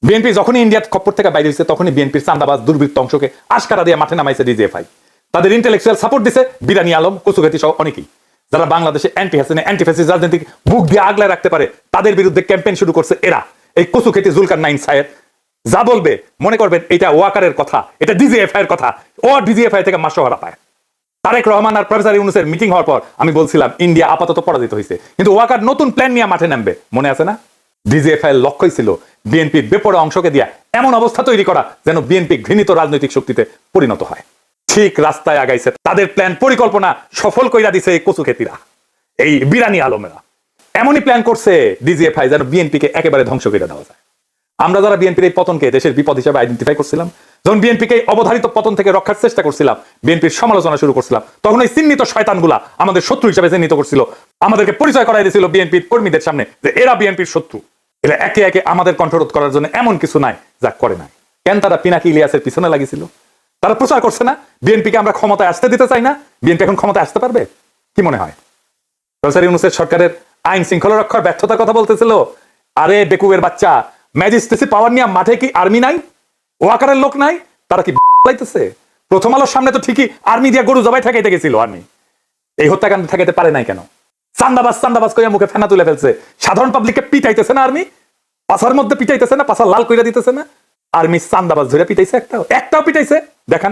BNP যখনই ইন্ডিয়ার খপ্পর থেকে বাইরে হয়েছে তখনই বিএনপির চান্দাবাজ দুর্বৃত্ত অংশকে আশকারা দিয়ে মাঠে নামাইছে ডিজিএফআই। তাদের ইন্টেলেকচুয়াল সাপোর্ট দিছে বিরানি আলম, কচুঘাতি সহ অনেকেই, যারা বাংলাদেশে অ্যান্টি হাসিনা অ্যান্টি ফ্যাসিস্ট রাজনীতি বুক দিয়ে আগলায় রাখতে পারে, তাদের বিরুদ্ধে ক্যাম্পেইন শুরু করছে এরা। এই কচুঘাতি জুলকার নাইন সাহেব যা বলবে মনে করবেন এটা ওয়াকারের কথা, এটা ডিজিএফআই এর কথা। ও ডিজিএফআই থেকে মাসোহারা পায়। তারেক রহমান আর প্রফেসর ইউনূসের মিটিং হওয়ার পর আমি বলছিলাম ইন্ডিয়া আপাতত পরাজিত হয়েছে, কিন্তু ওয়াকার নতুন প্ল্যান নিয়ে মাঠে নামবে, মনে আছে না? ডিজিএফআই এর লক্ষ্যই ছিল বিএনপির বেপরোয়া অংশকে দিয়া এমন অবস্থা তৈরি করা যেন বিএনপি ঘৃণিত রাজনৈতিক শক্তিতে পরিণত হয়। ঠিক রাস্তায় আগাইছে, তাদের প্ল্যান পরিকল্পনা সফল কইরা দিছে এই কচুখেতিরা, এই বিরানি আলমেরা। এমনই প্ল্যান করছে ডিজিএফআই যেন বিএনপিকে একেবারে ধ্বংস করে দেওয়া যায়। আমরা যারা বিএনপির এই পতনকে দেশের বিপদ হিসেবে আইডেন্টিফাই করছিলাম, যখন বিএনপিকে অবধারিত পতন থেকে রক্ষার চেষ্টা করছিলাম, বিএনপির সমালোচনা শুরু করছিলাম, তখন এই চিহ্নিত শয়তানগুলা আমাদের শত্রু হিসেবে চিহ্নিত করছিল, আমাদেরকে পরিচয় করাই দিয়েছিল বিএনপির কর্মীদের সামনে যে এরা বিএনপির শত্রু। এরা একে একে আমাদের কণ্ঠরোধ করার জন্য এমন কিছু নাই যা করে নাই। কেন তারা পিনাকি ইলিয়াসের পিছনে লাগিয়েছিল? তারা প্রচার করছে না বিএনপিকে আমরা ক্ষমতায় আসতে দিতে চাই না। বিএনপি এখন ক্ষমতায় আসতে পারবে কি মনে হয়? প্রফেসর ইউনূসের সরকারের আইন শৃঙ্খলা রক্ষার ব্যর্থতার কথা বলতেছিল। আরে বেকুবের বাচ্চা, ম্যাজিস্ট্রেসি পাওয়ার নিয়ে মাঠে কি আর্মি নাই? ওয়াকারের লোক নাই? তারা কি লাইতেছে? প্রথম আলোর সামনে তো ঠিকই আর্মি দিয়ে গরু জবাই ঠেকাইতে গেছিল আর্মি। এই হত্যাকাণ্ড ঠেকাইতে পারে নাই কেন? চান্দাবাজ কইয়া মুখে ফেনা তুলে ফেলছে। সাধারণ পাবলিককে পিটাইতেছে না আর্মি? পাছার মধ্যে পিটাইতেছে না? পাছা লাল কইরা দিতেছে না? আর্মি চান্দাবাজ ধরে পিটাইছে? একটাও পিটাইছে দেখান?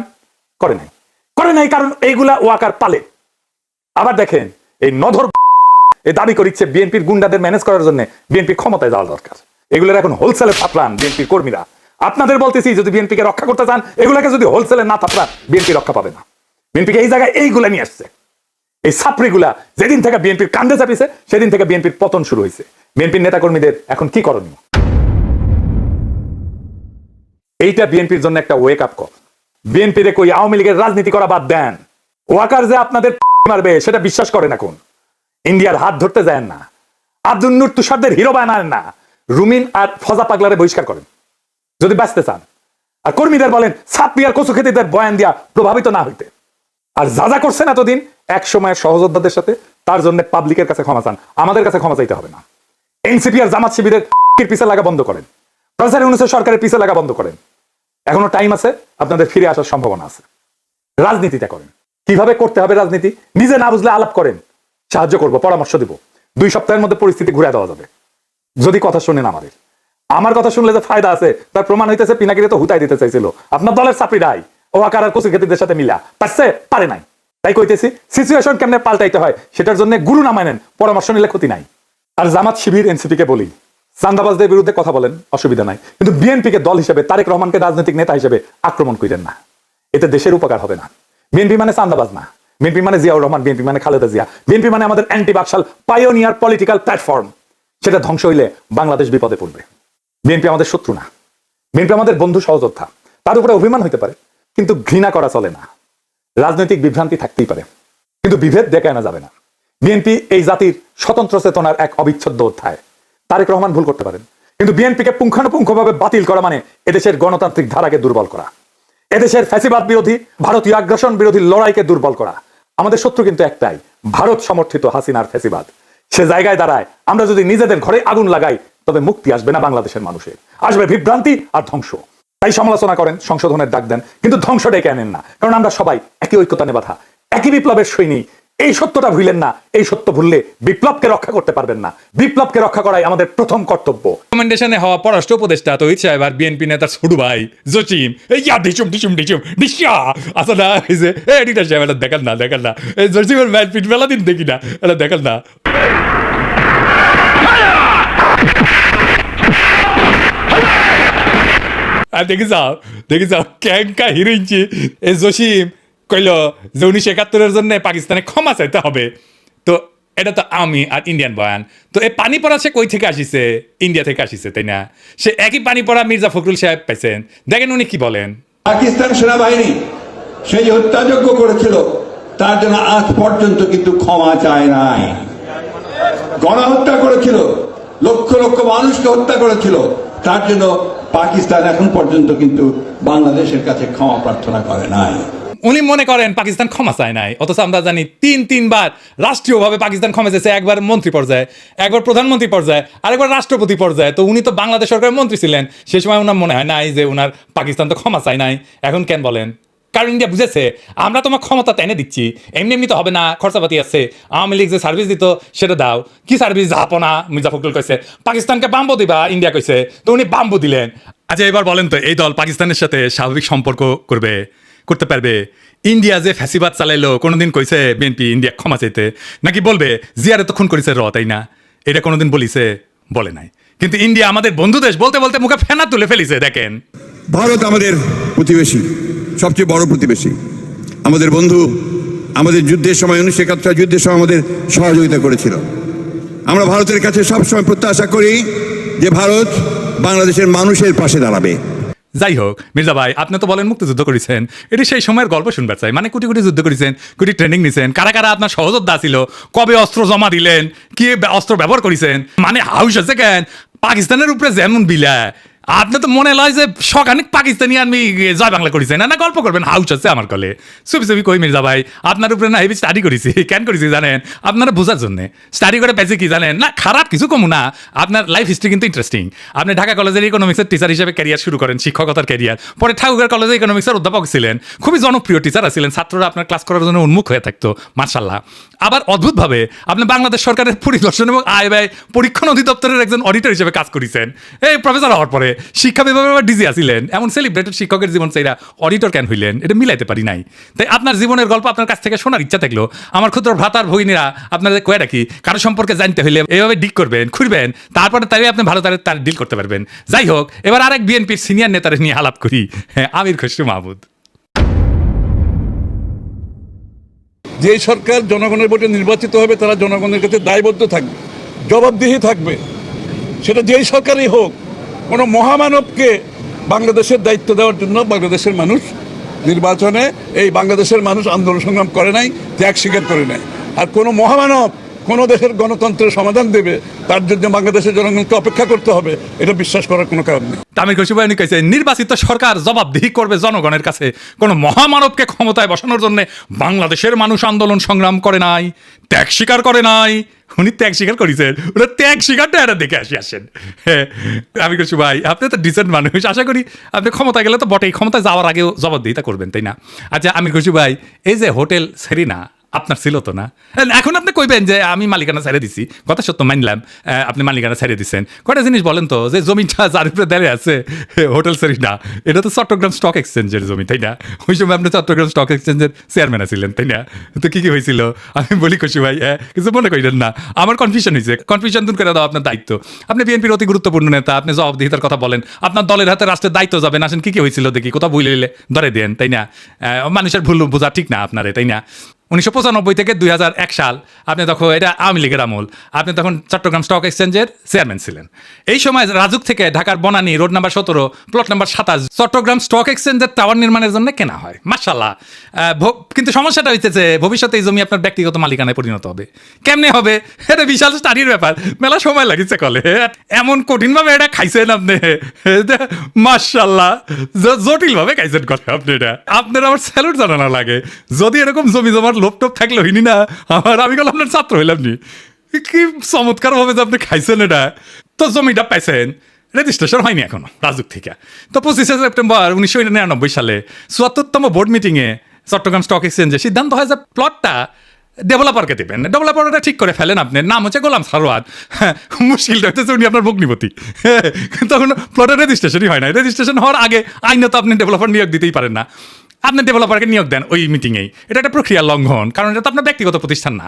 করে নাই কারণ এইগুলা ওয়াকার পালে। আবার দেখেন এই নধর এই দাবি করিচ্ছে বিএনপির গুন্ডাদের ম্যানেজ করার জন্য বিএনপি ক্ষমতায় যাওয়া দরকার। এগুলোর এখন হোলসেলে থাপড়ান বিএনপির কর্মীরা। আপনাদের বলতেছি যদি বিএনপিকে রক্ষা করতে চান, এগুলাকে যদি হোলসেলে না থাপড়ান বিএনপি রক্ষা পাবে না। বিএনপিকে এই জায়গায় এইগুলা নিয়ে আসছে। এই ছাপড়িগুলা যেদিন থেকে বিএনপির কান্দে চাপিছে সেদিন থেকে বিএনপির পতন শুরু হয়েছে। বিএনপির নেতা কর্মীদের এখন কি করণীয়? এইটা বিএনপির জন্য একটা ওয়েক আপ কল। বিএনপির কই আওয়ামী লীগের রাজনীতি করা বাদ দেন। ওয়াকার যে আপনাদের মারবে সেটা বিশ্বাস করেন এখন। ইন্ডিয়ার হাত ধরতে যায় না। আব্দুল নূর তুষারদের হিরো বানান না। রুমিন আর ফজা পাগলারে বহিষ্কার করেন যদি বাঁচতে চান। আর কর্মীদের বলেন ছাত্রী আর কচুখেতিদের বয়ান দিয়া প্রভাবিত না হইতে। আর যা করছেন এতদিন এক সময়ের সহযোদ্ধাদের সাথে, তার জন্য পাবলিকের কাছে ক্ষমা চান, আমাদের কাছে ক্ষমা চাইতে হবে না। এনসিপি আর জামাত শিবিরের পিছে লাগা বন্ধ করেন। প্রফেসর ইউনূসের সরকারের পিছে লাগা বন্ধ করেন। এখনো টাইম আছে, আপনাদের ফিরে আসার সম্ভাবনা আছে। রাজনীতিটা করেন। কিভাবে করতে হবে রাজনীতি নিজে না বুঝলে আলাপ করেন, সাহায্য করব, পরামর্শ দিব। 2 সপ্তাহের মধ্যে পরিস্থিতি ঘুরে দেওয়া যাবে যদি কথা শুনেন আমাদের। আমার কথা শুনলে যে ফায়দা আছে তার প্রমাণ হইতেছে পিনাকিরে তো হুতাই দিতে চাইছিল আপনার দলের চাপড়িরাই। ওয়াকার আর কচুখেতিদের সাথে মিলা পারে নাই। তাই কইতেছি সিচুয়েশন কেমনে পাল্টাইতে হয় সেটার জন্য গুরু না মানেন, পরামর্শ নিলে ক্ষতি নাই। আর জামাত শিবির এনসিপি কে বলি চান্দাবাজদের বিরুদ্ধে কথা বলেন, অসুবিধা নাই, কিন্তু বিএনপিকে দল হিসেবে তারেক রহমানকে রাজনৈতিক নেতা হিসেবে আক্রমণ করেন না। এতে দেশের উপকার হবে না। বিএনপি মানে চান্দাবাজ না। বিএনপি মানে জিয়াউর রহমান, বিএনপি মানে খালেদা জিয়া, বিএনপি মানে আমাদের anti Baksal pioneer political platform. সেটা ধ্বংস হইলে বাংলাদেশ বিপদে পড়বে। বিএনপি আমাদের শত্রু না, বিএনপি আমাদের বন্ধু সহযোদ্ধা। তার উপরে অভিমান হইতে পারে কিন্তু ঘৃণা করা চলে না। রাজনৈতিক বিভ্রান্তি থাকতেই পারে কিন্তু বিভেদ ডেকে আনা যাবে না। বিএনপি এই জাতির স্বতন্ত্র চেতনার এক অবিচ্ছেদ্য অধ্যায়। তারেক রহমান ভুল করতে পারেন কিন্তু বিএনপিকে পুঙ্খানুপুঙ্খভাবে বাতিল করা মানে এদেশের গণতান্ত্রিক ধারাকে দুর্বল করা, এদেশের ফ্যাসিবাদ বিরোধী ভারতীয় আগ্রাসন বিরোধী লড়াইকে দুর্বল করা। আমাদের শত্রু কিন্তু একটাই, ভারত সমর্থিত হাসিনার ফ্যাসিবাদ। সে জায়গায় দাঁড়ায় আমরা যদি নিজেদের ঘরে আগুন লাগাই তবে মুক্তি আসবে না বাংলাদেশের মানুষের, আসবে বিভ্রান্তি আর ধ্বংস। তাই সমালোচনা করেন, সংশোধনের ডাক দেন, কিন্তু ধ্বংস ডেকে আনেন না। কারণ আমরা সবাই একই ঐক্যতানে বাঁধা, একই বিপ্লবের সৈনিক। এই সত্যটা ভুলেন না। এই সত্য ভুললে বিপ্লবকে রক্ষা করতে পারবেন না। বিপ্লবকে রক্ষা করাই আমাদের প্রথম কর্তব্য। রেকমেন্ডেশনে হওয়া পররাষ্ট্র উপদেষ্টা তৌহিদ সাহেব আর বিএনপি নেতার ছোট ভাই জসিম ডিশা আসলে এই যে এডিটর সাহেব এটা দেখান না এই জসিমের ম্যাচ পিট মেলা দিন দেখি না, এটা দেখান না। আর দেখি যাও ক্যাঙ্কা হিরোইনছি এই জসিম কইল যে 1971-এর জন্য পাকিস্তানে ক্ষমা চাইতে হবে। তো এটা তো আমি আর ইন্ডিয়ান বয়ান। তো এই পানি পড়া সে কই থেকে আসিছে? ইন্ডিয়া থেকে আসিছে, তাই না? সে একই পানি পড়া মির্জা ফখরুল সাহেব পাইছেন। দেখেন উনি কি বলেন। পাকিস্তান সেনাবাহিনী সে যে হত্যাযজ্ঞ করেছিল তার জন্য আজ পর্যন্ত কিন্তু ক্ষমা চায় নাই। গণহত্যা করেছিল, লক্ষ লক্ষ মানুষকে হত্যা করেছিল, তার জন্য পাকিস্তান এখন পর্যন্ত কিন্তু বাংলাদেশের কাছে ক্ষমা প্রার্থনা করে নাই। উনি মনে করেন পাকিস্তান ক্ষমা চায় নাই, অথচ আমরা জানি তিনবার রাষ্ট্রীয়ভাবে পাকিস্তান ক্ষমা চেয়েছে, একবার মন্ত্রী পর্যায়ে, একবার প্রধানমন্ত্রী পর্যায়ে, আরেকবার রাষ্ট্রপতি পর্যায়ে। তো উনি তো বাংলাদেশ সরকারের মন্ত্রী ছিলেন, সে সময় ওনার মনে হয় নাই যে ওনার পাকিস্তান তো ক্ষমা চায় নাই। এখন কেন বলেন? কারণ ইন্ডিয়া বুঝেছে আমরা তোমার ক্ষমতা এনে দিচ্ছি, এমনি তো হবে না, খরচাপাতি আছে। আওয়ামী লীগ যে সার্ভিস দিত সেটা দাও। কি সার্ভিস? জাহাপনা। মির্জা ফখরুল কইছে পাকিস্তানকে বাম্বু দিবা, ইন্ডিয়া কইছে, তো উনি বাম্বু দিলেন। আচ্ছা এবার বলেন তো, এই দল পাকিস্তানের সাথে স্বাভাবিক সম্পর্ক করতে পারবে? ইন্ডিয়া যে ফ্যাসিবাদ চালাইলো, কোনোদিন কইছে বিএনপি ইন্ডিয়া ক্ষমা চাইতে? নাকি বলবে জিয়ারে তো খুন করেছে তাই না? এটা কোনোদিন বলিছে? বলে নাই। কিন্তু ইন্ডিয়া আমাদের বন্ধু দেশ বলতে বলতে মুখে ফেনা তুলে ফেলিছে। দেখেন, ভারত আমাদের প্রতিবেশী, সবচেয়ে বড় প্রতিবেশী, আমাদের বন্ধু। আমাদের যুদ্ধের সময় 1971 যুদ্ধের সময় আমাদের সহযোগিতা করেছিল। আমরা ভারতের কাছে সবসময় প্রত্যাশা করি যে ভারত বাংলাদেশের মানুষের পাশে দাঁড়াবে। যাই হোক মির্জা ভাই, আপনি তো বলেন মুক্তিযুদ্ধ করেছেন, এটি সেই সময়ের গল্প শুনবার চাই। মানে কোটি কোটি যুদ্ধ করেছেন, কোটি ট্রেনিং নিছেন, কারা কারা আপনার সহযোদ্ধা ছিল, কবে অস্ত্র জমা দিলেন, কি অস্ত্র ব্যবহার করেছেন। মানে হাউস আছে কেন পাকিস্তানের উপরে যেমন বিলা, আপনি তো মনে লয় যে সখানিক পাকিস্তানি আমি জয় বাংলা করেছেন না, গল্প করবেন। হাউস আছে আমার কলে, চুপি কই মির্জা ভাই, আপনার উপরে না হেভি স্টাডি করেছি। কেন করেছি জানেন? আপনারা বোঝার জন্য স্টাডি করে পেয়েছে কি জানেন না, খারাপ কিছু কমু না, আপনার লাইফ হিস্ট্রি কিন্তু ইন্টারেস্টিং। আপনি ঢাকা কলেজের ইকোনমিক্সের টিচার হিসেবে ক্যারিয়ার শুরু করেন, শিক্ষকতার ক্যারিয়ার। পরে ঠাকুরগাঁও কলেজে ইকোনমিক্সের অধ্যাপক ছিলেন, খুবই জনপ্রিয় টিচার ছিলেন, ছাত্ররা আপনার ক্লাস করার জন্য উন্মুখ হয়ে থাকতো, মার্শাল্লাহ। আবার অদ্ভুতভাবে আপনি বাংলাদেশ সরকারের পরিদর্শন এবং আয় ব্যয় পরীক্ষণ অধিদপ্তরের একজন অডিটর হিসেবে কাজ করেছেন। এই প্রফেসর হওয়ার পরে শিক্ষা বিভাগে ডিজি আসিলেন। এমন সেলিব্রেটেড শিক্ষকের জীবন চাইরা অডিটর কেন হইলেন? এটা মিলাইতে পারি নাই। তাই আপনার জীবনের গল্প আপনার কাছ থেকে শোনার ইচ্ছা থাকলো, আমার ক্ষুদ্র ভ্রাতার ভগিনীরা আপনাদের কয়ে রাখি, কারো সম্পর্কে জানতে হইলে এইভাবে ডিক করবেন, খুঁড়বেন, তারপরে তাই আপনি ভালো তার ডিল করতে পারবেন। যাই হোক, এবার আরেক বিএনপির সিনিয়র নেতারা নিয়ে আলাপ করি। হ্যাঁ, আমির খসরু মাহমুদ। যে সরকার জনগণের ভোটে নির্বাচিত হবে তারা জনগণের কাছে দায়বদ্ধ থাকবে, জবাবদিহি থাকবে, সেটা যেই সরকারই হোক। কোনো মহামানবকে বাংলাদেশের দায়িত্ব দেওয়ার জন্য বাংলাদেশের মানুষ নির্বাচনে, এই বাংলাদেশের মানুষ আন্দোলন সংগ্রাম করে নাই, ত্যাগ স্বীকার করে নাই। আর কোনো মহামানব কোনো দেশের গণতন্ত্রের সমাধান দেবে তার জন্য বাংলাদেশের জনগণকে অপেক্ষা করতে হবে, এটা বিশ্বাস করার কোনো কারণ নেই। আমির খসরু ভাই কইছে নির্বাচিত সরকার জবাবদিহি করবে জনগণের কাছে, কোনো মহামানবকে ক্ষমতায় বসানোর জন্য বাংলাদেশের মানুষ আন্দোলন সংগ্রাম করে নাই, ত্যাগ স্বীকার করে নাই। উনি ত্যাগ স্বীকার করেছেন, ওরা ত্যাগ স্বীকারটা এরা দেখে আসেন। হ্যাঁ, আমির খসরু ভাই, আপনি তো ডিসেন্ট মানুষ, আশা করি আপনি ক্ষমতা গেলে তো বটেই, ক্ষমতায় যাওয়ার আগেও জবাবদিহিতা করবেন, তাই না? আচ্ছা আমির খসরু ভাই, এই যে হোটেল সেরিনা আপনার ছিল তো না? এখন আপনি কইবেন যে আমি মালিকানা ছেড়ে দিছি, কথা সত্য মানলাম, আপনি মালিকানা ছেড়ে দিচ্ছেন। কয়টা জিনিস বলেন তো, যে জমিটা যার উপরে দাঁড়িয়ে আছে হোটেল সেরিনা, এটা তো চট্টগ্রাম স্টক এক্সচেঞ্জের জমি, তাই না? ওই সময় আপনি চট্টগ্রাম স্টক এক্সচেঞ্জের চেয়ারম্যান ছিলেন, তাই না? তো কি হয়েছিল আমি বলি খুশি ভাই, কিছু মনে করেন না, আমার কনফিউশন হয়েছে, কনফিউশন দূর করে দাও আপনার দায়িত্ব। আপনি বিএনপির অতি গুরুত্বপূর্ণ নেতা, আপনি জবাবদিহিতার কথা বলেন, আপনার দলের হাতে রাষ্ট্রের দায়িত্ব যাবেন, আসেন কি হয়েছিল দেখি, কোথাও ভুলে গেলে ধরে দেন, তাই না? মানুষের ভুল বোঝা ঠিক না আপনারে, তাই না? 1995 থেকে 2001 সাল আপনি তখন, এটা আওয়ামী লীগের আমল, আপনি তখন চট্টগ্রাম স্টক এক্সচেঞ্জের চেয়ারম্যান ছিলেন। এই সময় রাজুক থেকে ঢাকার Banani road number 17 plot number 27 Chittagong stock এক্সচেঞ্জের টাওয়ার নির্মাণের জন্য কেনা হয়, মাশাআল্লাহ। কিন্তু সমস্যাটা হইতেছে যে ভবিষ্যতে এই জমি আপনার ব্যক্তিগত মালিকানায় পরিণত হবে। কেমনে হবে? এটা বিশাল স্টাডির ব্যাপার, মেলা সময় লাগিছে কলে, এমন কঠিনভাবে এটা খাইছেন আপনি, মাশাআল্লাহ, জটিলভাবে খাইছেন কলে আপনি। এটা আপনার আমার স্যালুট জানানো লাগে। যদি এরকম জমি জমার লোপটোপ থাকলে হইনি না আমি বললাম আপনার ছাত্র হইলাম নি, কি চমৎকার ভাবে যে আপনি খাইছেন এটা। তো জমিটা পাইছেন, রেজিস্ট্রেশন হয়নি এখনো রাজুক থেকে। তো 25শে সেপ্টেম্বর 1999 সালে 74তম বোর্ড মিটিংয়ে চট্টগ্রাম স্টক এক্সচেঞ্জে সিদ্ধান্ত হয় যে প্লটটা ডেভেলপারকে দেবেন। ডেভেলপারটা ঠিক করে ফেলেন, আপনার নাম হচ্ছে গোলাম সারোয়ার। হ্যাঁ, মুশকিলটা হচ্ছে উনি আপনার ভগ্নিপতি। তখন প্লটের রেজিস্ট্রেশনই হয় না। রেজিস্ট্রেশন হওয়ার আগে আইনত আপনি ডেভেলপার নিয়োগ দিতেই পারেন না, আপনি ডেভেলপারকে নিয়োগ দেন ওই মিটিংয়েই। এটা একটা প্রক্রিয়া লঙ্ঘন, কারণ এটা তো আপনার ব্যক্তিগত প্রতিষ্ঠান না।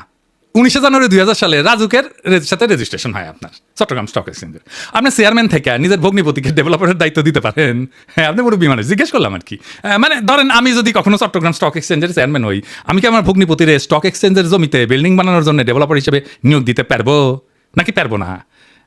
19শে জানুয়ারি 2000 সালে রাজুকের সাথে রেজিস্ট্রেশন হয় আপনার চট্টগ্রাম স্টক এক্সচেঞ্জের। আপনি চেয়ারম্যান থেকে নিজের ভগ্নিপতিকে ডেভেলপারের দায়িত্ব দিতে পারেন? হ্যাঁ, আপনি মুরব্বী মানুষ, জিজ্ঞেস করলাম আর কি। মানে ধরেন আমি যদি কখনো চট্টগ্রাম স্টক এক্সচেঞ্জের চেয়ারম্যান হই, আমি কি আমার ভগ্নিপতির স্টক এক্সচেঞ্জের জমিতে বিল্ডিং বানানোর জন্য ডেভেলপার হিসেবে নিয়োগ দিতে পারবো নাকি পারবো না?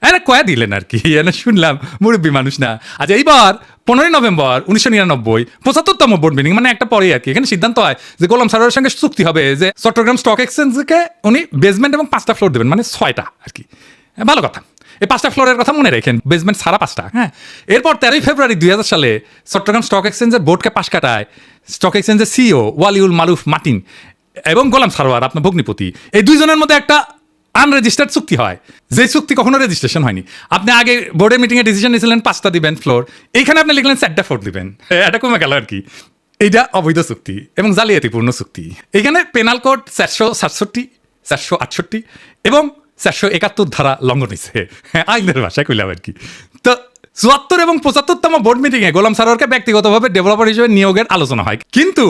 এরা কয়া দিলেন আর কি, এনে শুনলাম মুরব্বী মানুষ না। আচ্ছা, এইবার 15 নভেম্বর 1999 75তম বোর্ড মিটিং, মানে একটা পরে আর কি, এখানে সিদ্ধান্ত হয় যে গোলাম সারোয়ারের সঙ্গে চুক্তি হবে যে চট্টগ্রাম স্টক এক্সচেঞ্জকে উনি বেসমেন্ট এবং 5টা ফ্লোর দেবেন, মানে 6টা আর কি। ভালো কথা, এই 5টা ফ্লোরের কথা মনে রাখেন, বেসমেন্ট সারা 5টা। হ্যাঁ, এরপর 13 ফেব্রুয়ারি 2000 সালে চট্টগ্রাম স্টক এক্সচেঞ্জের বোর্ডকে পাশ কাটায় স্টক এক্সচেঞ্জের সিইও ওয়ালিউল মারুফ মার্টিন এবং গোলাম সারোয়ার আপনার ভগ্নিপতি, এই দুইজনের মধ্যে একটা আনরেজিস্টার্ড চুক্তি হয়, যে চুক্তি কখনো রেজিস্ট্রেশন হয়নি। আপনি আগে বোর্ডের মিটিংয়ে ডিসিশন নিয়েছিলেন 5টা দিবেন ফ্লোর, এইখানে আপনি লিখলেন 4টা ফ্লোর দিবেন, এটা কমে গেল আর কি। এইটা অবৈধ চুক্তি এবং জালিয়াতিপূর্ণ চুক্তি। এখানে পেনাল কোড 467, 468 এবং 471 ধারা লঙ্ঘন হয়েছে, আইনের ভাষায় কইলাম আর কি। তো 74 এবং 75তম বোর্ড মিটিংয়ে গোলাম সারোয়ারকে ব্যক্তিগতভাবে ডেভেলপার হিসেবে নিয়োগের আলোচনা হয়, কিন্তু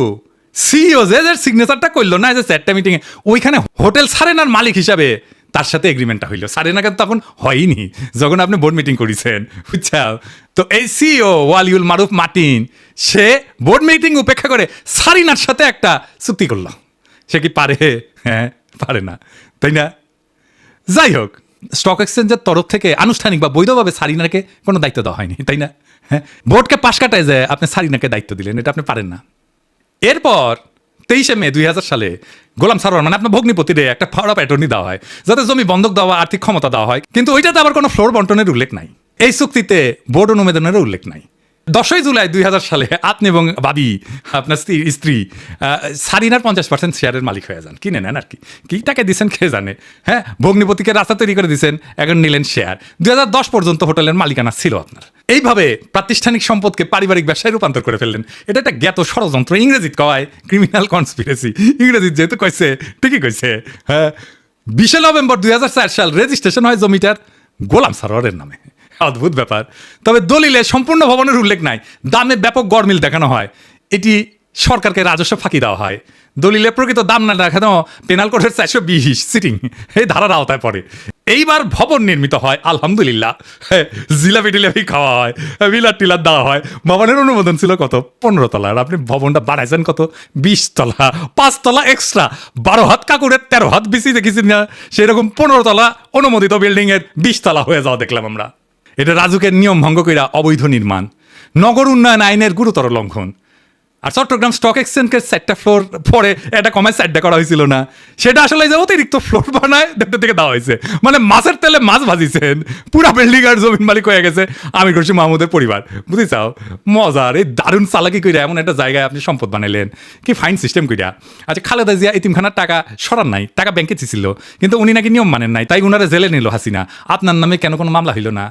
সিইও যে সিগনেচারটা করলো না যে 4টা মিটিংয়ে, ওইখানে হোটেল সারেনার মালিক হিসাবে তার সাথে এগ্রিমেন্টটা হইলো। সারেনাকে তখন হয়নি যখন আপনি বোর্ড মিটিং করেছেন, বুঝছাও। তো এই সিইও ওয়ালিউল মারুফ মার্টিন সে বোর্ড মিটিং উপেক্ষা করে সারিনার সাথে একটা চুক্তি করলো। সে কি পারে? হ্যাঁ, পারে না, তাই না? যাই হোক, স্টক এক্সচেঞ্জের তরফ থেকে আনুষ্ঠানিক বা বৈধভাবে সারিনাকে কোনো দায়িত্ব দেওয়া হয়নি, তাই না? হ্যাঁ, বোর্ডকে পাশ কাটায় যে আপনি সারিনাকে দায়িত্ব দিলেন, এটা আপনি পারেন না। এরপর 23শে মে 2000 সালে গোলাম সারোয়ার মানে আপনার ভগ্নিপতিরে একটা পাওয়ার অফ অ্যাটর্নি দেওয়া হয়, যাতে জমি বন্ধক দেওয়া, আর্থিক ক্ষমতা দেওয়া হয়, কিন্তু ওইটাতে আবার কোনো ফ্লোর বন্টনের উল্লেখ নাই। এই চুক্তিতে বোর্ড অনুমোদনেরও উল্লেখ নাই। 10ই জুলাই 2000 সালে আপনি এবং বাদী আপনার স্ত্রী সারিনার 50% শেয়ারের মালিক হয়ে যান, কিনে নেন আর কি। কি টাকা দিচ্ছেন কে জানে। হ্যাঁ, ভগ্নিপতিকে রাস্তা তৈরি করে দিচ্ছেন, এখন নিলেন শেয়ার। 2010 পর্যন্ত হোটেলের মালিকানা ছিল আপনার। এইভাবে প্রাতিষ্ঠানিক সম্পদকে পারিবারিক ব্যবসায় রূপান্তর করে ফেললেন। এটা একটা জ্ঞাত ষড়যন্ত্র, ইংরেজিত কয় ক্রিমিনাল কনস্পিরেসি। ইংরেজিত যেহেতু কইছে, ঠিকই কইছে। হ্যাঁ, 20শে নভেম্বর 2004 সাল রেজিস্ট্রেশন হয় জমিটার গোলাম সারোয়ারের নামে। অদ্ভুত ব্যাপার। তবে দলিলে সম্পূর্ণ ভবনের উল্লেখ নাই, দামে ব্যাপক গরমিল দেখানো হয়, এটি সরকারকে রাজস্ব ফাঁকি দেওয়া হয়। দলিলে প্রকৃত দাম না দেখানো পেনাল কোডের 420 সিটিং এই ধারার আওতায় পড়ে। এইবার ভবন নির্মিত হয়, আলহামদুলিল্লাহ। জিলাপি টিলাপি খাওয়া হয়, বিলার টিলার দেওয়া হয়। ভবনের অনুমোদন ছিল কত? 15 তলার। আপনি ভবনটা বাড়াইছেন কত? 20 তলা, 5 তলা এক্সট্রা, 12 হাত কাকুরের 13 হাত বেশি দেখেছি না, সেরকম 15 তলা অনুমোদিত বিল্ডিং এর 20 তলা হয়ে যাওয়া দেখলাম আমরা। এটা রাজুকের নিয়ম ভঙ্গ কইরা অবৈধ নির্মাণ, নগর উন্নয়ন আইনের গুরুতর লঙ্ঘন। আর চট্টগ্রাম স্টক এক্সচেঞ্জের 4টা ফ্লোর পরে এটা কমায় 4টা করা হয়েছিল না, সেটা আসলে যে অতিরিক্ত ফ্লোর বানায় দেখতে থেকে দেওয়া হয়েছে। মানে মাছের তেলে মাছ ভাজিছেন, পুরা বিল্ডিং আর জমিন মালিক হয়ে গেছে আমির খুরশিদ মাহমুদের পরিবার, বুঝিছাও? মজার এই দারুণ চালাকি কইরা এমন একটা জায়গায় আপনি সম্পদ বানাইলেন, কি ফাইন সিস্টেম কইরা। আচ্ছা, খালেদা জিয়া এতিমখানার টাকা সরান নাই, টাকা ব্যাংকে ছিল, কিন্তু উনি নাকি নিয়ম মানেন নাই, তাই উনারা জেলে নিল হাসিনা। আপনার নামে কেন কোনো মামলা হইল না?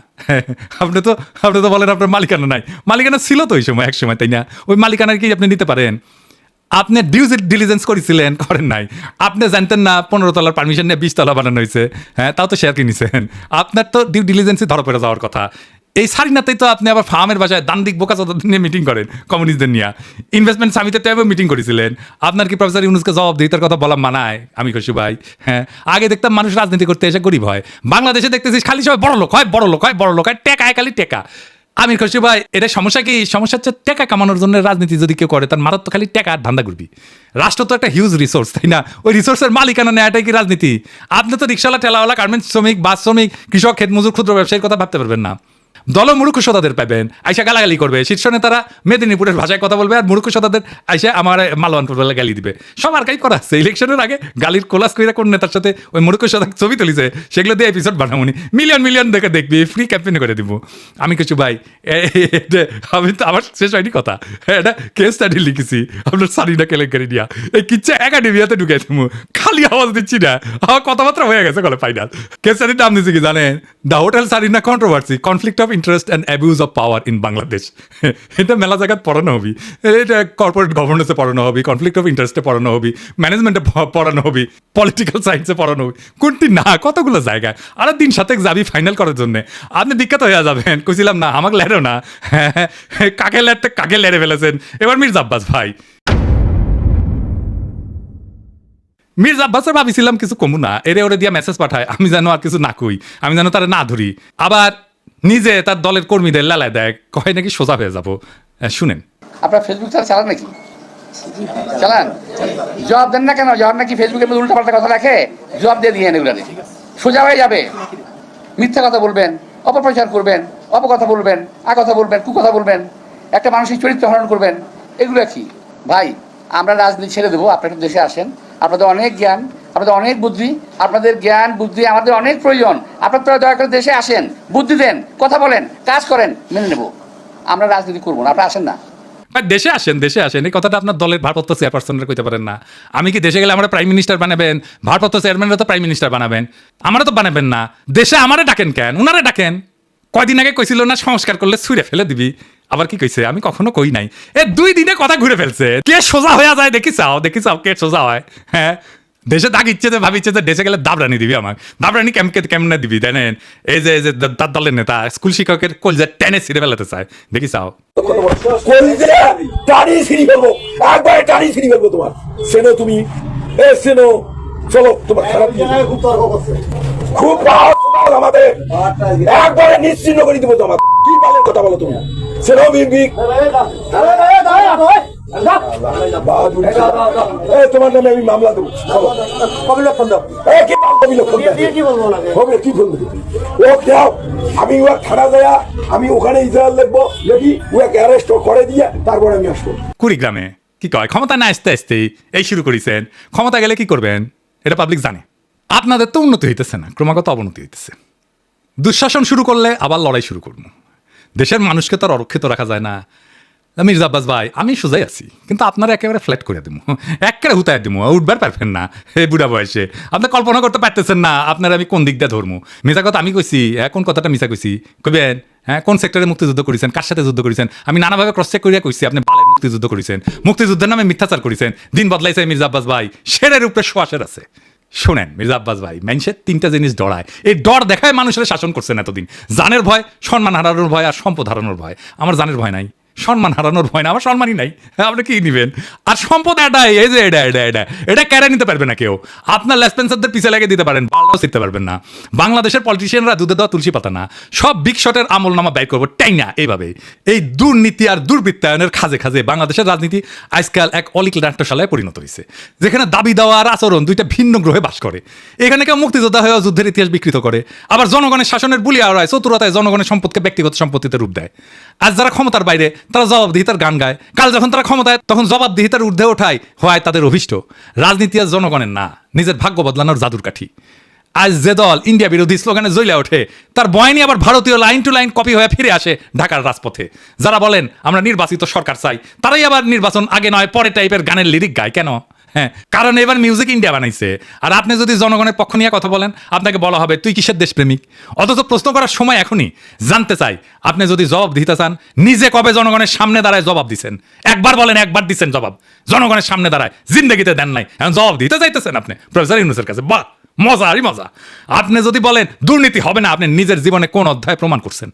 আপনি তো বলেন আপনার মালিকানা নাই। মালিকানা ছিল তো ওই সময়, এক সময়, তাই না? ওই মালিকানার কি আপনি নিতে পারেন? আপনি ডিউ ডিলিজেন্স করেছিলেন, করেন নাই? আপনি জানতেন না 15 তলার পারমিশন নিয়ে 20 তলা বানানো হয়েছে? হ্যাঁ, তাও তো শেয়ার কিনেছেন। আপনার তো ডিউ ডিলিজেন্সই ধরা পড়ে যাওয়ার কথা। এই সারিনাতেই তো আপনি আবার ফার্মের বাসায় দান্দিক বোকাচোদাদের নিয়ে মিটিং করেন, কমিউনিস্টদের নিয়ে। ইনভেস্টমেন্ট সামিটে তো মিটিং করেছিলেন। আপনার কি প্রফেসর ইউনুসকে জবাবদিহিতার কথা বলা মানায়? আমি খুশি ভাই। হ্যাঁ, আগে দেখতাম মানুষ রাজনীতি করতে এসে গরিব হয়, বাংলাদেশে দেখতেছিস খালি সবাই বড় লোক হয়, বড় লোক হয়, বড় লোক হয়, টেকায় খালি টেকা। আমির খুশি ভাই, এটা সমস্যা কি? সমস্যা হচ্ছে টাকা কামানোর জন্য রাজনীতি যদি কেউ করে, তার মারাত্মক খালি টাকা আর ধান্দা করবি। রাষ্ট্র তো একটা হিউজ রিসোর্স, তাই না? ওই রিসোর্সের মালিকানা নেওয়াটাই কি রাজনীতি? আপনি তো রিক্সাওয়ালা, ঠেলাওয়ালা, গার্মেন্টস শ্রমিক, বাস শ্রমিক, কৃষক, ক্ষেত মজুর, ক্ষুদ্র ব্যবসায়ীর কথা ভাবতে পারবেন না। দল মূর্খ সদাদের পাবেন, আইসা গালাগালি করবে। শীর্ষ নেতারা মেদিনীপুরের ভাষায় কথা বলবে, আর মূর্খ সদাদের আইসা আমার মালওয়ানপুর বেলা গালি দিবে। সব আর্কাইভ করা আছে। ইলেকশনের আগে গালির কোলাস কইরা কোন নেতার সাথে ওই মূর্খ সদা ছবি তুলিছে, সেগুলো দিয়ে এপিসোড বানাবনি, মিলিয়ন মিলিয়ন দেখে দেখবি, ফ্রি ক্যাম্পেইন করে দিব। আমি কিছু ভাই, আমি তো আমার শেষ হয়নি কথা, এটা কেস স্টাডি লিখেছি আপনার সারিনা কেলেঙ্কারি নিয়া। এই কিচ্ছা একাডেমিয়াতে ঢুকাই দেবো, খালি আওয়াজ দিচ্ছি না, আমার কথাবার্তা হয়ে গেছে গলে ফাইনাল। কেস স্টাডির নাম দিচ্ছি কি জানেন? The hotel Sarina controversy, conflict of interest and abuse of power in Bangladesh. এটা মেলা জায়গায় পড়ানো হবি, এটা কর্পোরেট গভর্নেন্সে পড়ানো হবি, কনফ্লিক্ট অফ ইন্টারেস্টে পড়ানো হবি, ম্যানেজমেন্টে পড়ানো হবি, পলিটিক্যাল সায়েন্সে পড়ানো হবি, কোনটি না কতগুলো জায়গায়। আর দিন সাথে যাবি ফাইনাল করার জন্য, আপনি বিখ্যাত হয়ে যাবেন। কইছিলাম না আমাকে লেড়ো না, কাকে লেড়তে কাকে লেড়ে ফেলেছেন। এবার মির্জা আব্বাস ভাই, মির্জা আব্বাসের ভাবিছিলাম কিছু কমু না, এরে ওরে দিয়া মেসেজ পাঠায়, আমি যেন আর কিছু না কই, আমি যেন তারা না ধরি। আবার নিজে তার দলের কর্মীদের লালায় দেয়, কয় নাকি সোজা হয়ে যাবো। শুনেন, আপনার ফেসবুক চালান নাকি? চালান? জবাব দেন না কেন? জবাব নাকি ফেসবুকের মধ্যে উল্টাপাল্টা কথা রাখে, জবাব দিয়ে দিয়ে এগুলো সোজা হয়ে যাবে। মিথ্যা কথা বলবেন, অপপ্রচার করবেন, অপকথা বলবেন, কথা বলবেন, কুকথা বলবেন, একটা মানসিক চরিত্র হরণ করবেন, এগুলো কি ভাই? আমরা রাজনীতি ছেড়ে দেবো, আপনারা দেশে আসেন, আপনাদের অনেক জ্ঞান, আপনাদের অনেক বুদ্ধি, আপনাদের জ্ঞান বুদ্ধি আমাদের অনেক প্রয়োজন। আপনারা দয়া করে দেশে আসেন, বুদ্ধি দেন, কথা বলেন, কাজ করেন, মেনে নেব। আমরা রাজনীতি করবো না, আপনারা আসেন না। ভাই দেশে আসেন এই কথাটা আপনার দলের ভারপ্রাপ্ত চেয়ারপারসনের কইতে পারেন না। আমি কি দেশে গেলে আমরা প্রাইম মিনিস্টার বানাবেন, ভারপ্রাপ্ত চেয়ারম্যানরা তো প্রাইম মিনিস্টার বানাবেন, আমরা তো বানাবেন না। দেশে আমারে ডাকেন কেন, উনারে ডাকেন। কয়দিন আগে কইছিল না সংস্কার করলে ছুঁড়ে ফেলে দিবি, আবার কি কইছে? আমি কখনো কই নাই। 2 দিনে কথা ঘুরে ফেলছে। কে সোজা হয়ে যায় দেখি চাও কে সোজা হয়। হ্যাঁ, দেশে দাগিচ্ছে যে ভাবিচ্ছে যে দেশে গেলে দাবরানি দিবি, আমার দাবরানি কেমনে দিবি জানেন? এই যে তার দলের নেতা স্কুল শিক্ষকের কলজা টেনে ছিঁড়ে ফেলাতে চায়, দেখি চাও। টানি ছিঁড়ি ফেলবো, একবারে টানি ছিঁড়ি ফেলবো তোমার। সেনো তুমি সেনো, চলো তোমার খারাপ খুব আমাদের একবারে নিশ্চিন্ন করে দিব তোমার। কি পালের কথা বলো তুমি? সেনো তোমার নামে আমি মামলা দেবো। আমি খাড়া দেয়া, আমি ওখানে ইসরায়েল দেখবো, দেখি ওকে অ্যারেস্ট করে দিয়ে তারপরে আমি আসবো। কুড়িগ্রামে কি কয় ক্ষমতা না আসতে আসতেই এই শুরু করেছেন। ক্ষমতা গেলে কি করবেন এটা পাবলিক জানে। আপনাদের তো উন্নতি হইতেছে না, ক্রমাগত অবনতি হইতেছে। দুঃশাসন শুরু করলে আবার লড়াই শুরু করবো। দেশের মানুষকে তো আর অরক্ষিত রাখা যায় না। মির্জা আব্বাস ভাই, আমি সোজাই আছি, কিন্তু আপনারা একেবারে ফ্ল্যাট করে দিব, একেবারে হুতায় দিব, উঠবার পারবেন না এই বুড়া বয়সে। আপনি কল্পনা করতে পারতেছেন না আপনারা আমি কোন দিক দিয়ে ধরবো। মিশা কথা আমি কইছি, কোন কথাটা মিশা কইছি কইবেন? হ্যাঁ, কোন সেক্টরে মুক্তিযুদ্ধ করেছেন, কার সাথে যুদ্ধ করেছেন? আমি নানাভাবে ক্রস চেক করিয়া কইছি আপনি বালের মুক্তিযুদ্ধ করেছেন, মুক্তিযুদ্ধের নামে মিথ্যাচার করেছেন, দিন বদলাইছে মির্জা আব্বাস ভাই, শেরের উপরে সোয়াশের আছে। শোনেন মির্জা আব্বাস ভাই, মানুষের 3টা জিনিস ডরায়, এই ডর দেখায় মানুষের শাসন করছেন এতদিন। জানের ভয়, সম্মান হারানোর ভয়, আর সম্পদ হারানোর ভয়। আমার জানের ভয় নাই, সম্মান হারানোর ভয় না, আমার সম্মানই নাই। আপনি কি নিবেন? আর সম্পদ এটাই, এই যে এটা কেড়ে নিতে পারবে না কেউ। আপনার লেসপেন্সারদের পিছে লেগে দিতে পারেন, বালটাও শিখতে পারবেন না। বাংলাদেশের পলিটিশিয়ানরা দুধে দেওয়া তুলসী পাতা না, সব বিগ শটের আমল নামা ব্যয় করবো টাই না। এইভাবে এই দুর্নীতি আর দুর্বৃত্তায়নের খাজে খাজে বাংলাদেশের রাজনীতি আজকাল এক অলিক নাট্যশালায় পরিণত হয়েছে, যেখানে দাবি দেওয়া আর আচরণ দুইটা ভিন্ন গ্রহে বাস করে। এখানে কেউ মুক্তিযোদ্ধা হয়ে যুদ্ধের ইতিহাস বিকৃত করে, আবার জনগণের শাসনের বুলিয়া ওড়ায়, চতুরতায় জনগণের সম্পদকে ব্যক্তিগত সম্পত্তিতে রূপ দেয়। আজ যারা ক্ষমতার বাইরে তারা জবাবদিহিতার গান গায়, কাল যখন তারা ক্ষমতায় তখন জবাবদিহিতার ঊর্ধ্বে ওঠায় হয় তাদের অভিষ্ট। রাজনীতি আজ জনগণের না, নিজের ভাগ্য বদলানোর জাদুর কাঠি। আজ যে দল ইন্ডিয়া বিরোধী স্লোগানে জ্বলে ওঠে, তার বয়ানি আবার ভারতীয় লাইন টু লাইন কপি হয়ে ফিরে আসে ঢাকার রাজপথে। যারা বলেন আমরা নির্বাচিত সরকার চাই, তারাই আবার নির্বাচন আগে নয় পরে টাইপের গানের লিরিক গায়। কেন? হ্যাঁ, কারণ এবার মিউজিক ইন্ডিয়া বানাইছে। আর আপনি যদি জনগণের পক্ষ নিয়ে কথা বলেন, আপনাকে বলা হবে তুই কিসের দেশপ্রেমিক। অথচ প্রশ্ন করার সময় এখনই। জানতে চাই, আপনি যদি জবাব দিতে চান, নিজে কবে জনগণের সামনে দাঁড়ায় জবাব দিচ্ছেন? একবার বলেন, একবার দিচ্ছেন জবাব জনগণের সামনে দাঁড়ায়, জিন্দগিতে দেন নাই, এখন জবাব দিতে চাইতেছেন আপনি প্রফেসর ইউনূসের কাছে। বাহ, মজারই মজা। আপনি যদি বলেন দুর্নীতি হবে না, আপনি নিজের জীবনে কোন অধ্যায় প্রমাণ করছেন?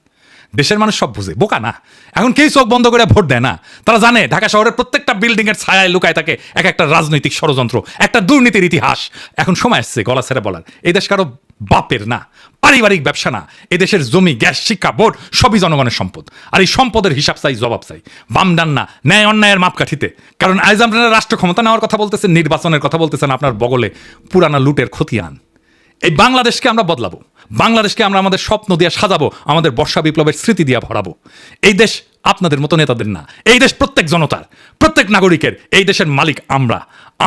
দেশের মানুষ সব বুঝে, বোকা না। এখন কেউ চোখ বন্ধ করে ভোট দেয় না। তারা জানে ঢাকা শহরের প্রত্যেকটা বিল্ডিং এর ছায়ায় লুকায় থাকে এক একটা রাজনৈতিক ষড়যন্ত্র, একটা দুর্নীতির ইতিহাস। এখন সময় আসছে গলা ছেড়ে বলার, এই দেশ কারো বাপের না, পারিবারিক ব্যবসা না। এদেশের জমি, গ্যাস, শিক্ষা, বোর্ড সবই জনগণের সম্পদ। আর এই সম্পদের হিসাব চাই, জবাব চাই, বাম ডান না, ন্যায় অন্যায়ের মাপকাঠিতে। কারণ আজ আপনারা রাষ্ট্র ক্ষমতা নেওয়ার কথা বলতেছেন, নির্বাচনের কথা বলতেছেন, আপনার বগলে পুরানা লুটের খতিয়ান। এই বাংলাদেশকে আমরা বদলাবো, বাংলাদেশকে আমরা আমাদের স্বপ্ন দিয়ে সাজাবো, আমাদের বর্ষা বিপ্লবের স্মৃতি দিয়ে ভরাবো। এই দেশ আপনাদের মতো নেতাদের না, এই দেশ প্রত্যেক জনতার, প্রত্যেক নাগরিকের। এই দেশের মালিক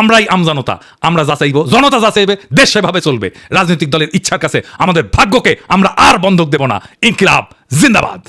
আমরাই আমজনতা। আমরা যাচাইবো, জনতা যাচাইবে, দেশ সেভাবে চলবে। রাজনৈতিক দলের ইচ্ছার কাছে আমাদের ভাগ্যকে আমরা আর বন্ধক দেব না। ইনকিলাব জিন্দাবাদ।